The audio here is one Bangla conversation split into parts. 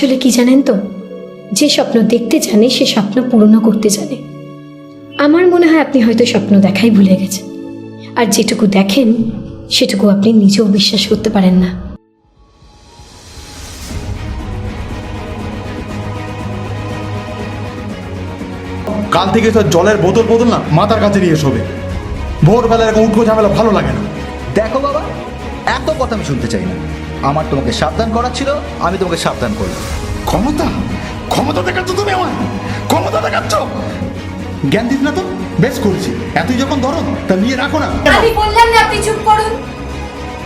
আসলে কি জানেন তো, যে স্বপ্ন দেখতে জানে সে স্বপ্ন পূরণ করতে জানে। আমার মনে হয় আপনি হয়তো স্বপ্ন দেখাই ভুলে গেছেন, আর যেটুকু দেখেন সেটুকু আপনি নিজেও বিশ্বাস করতে পারেন না। কাল থেকে তো জলের বোতল বোতল না মাথার কাছে নিয়ে শোবে। ভোরবেলা এরকম উঠবো ঝামেলা ভালো লাগে না। দেখো বাবা, এত কথা আমি শুনতে চাই না। আমার তোমাকে সাবধান করার ছিল, আমি তোমাকে সাবধান করলাম। ক্ষমতা ক্ষমতা দেখাচ্ছ তুমি, আমার ক্ষমতা দেখাচ্ছ। জ্ঞান দিস না তো, বেশ করেছি। এতই যখন ধরো তা নিয়ে রাখো না। আমি বললাম না আপনি চুপ করুন,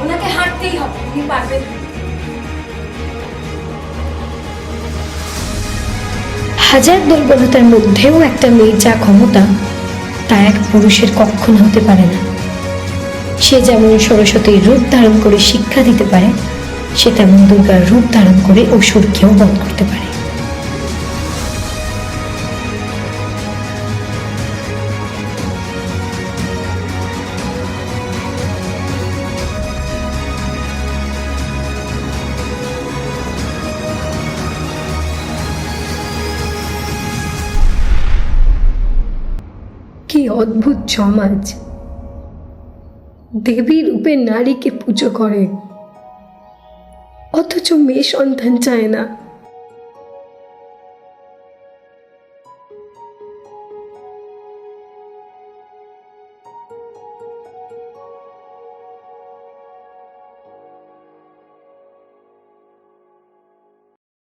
ওনাকে হাঁটতেই হবে, উনি পারবেন। হাজার দুর্বলতার মধ্যেও একটা মেয়ের যা ক্ষমতা তা এক পুরুষের কখনো হতে পারে না। সে যেমন সরস্বতীর রূপ ধারণ করে শিক্ষা দিতে পারে, সে তেমন দুর্গার রূপ ধারণ করে অসুরকেও বধ করতে পারে। কি অদ্ভুত সমাজ, দেবী রূপে নারীকে পুজো করে অথচ মেয়ে সন্তান চায় না।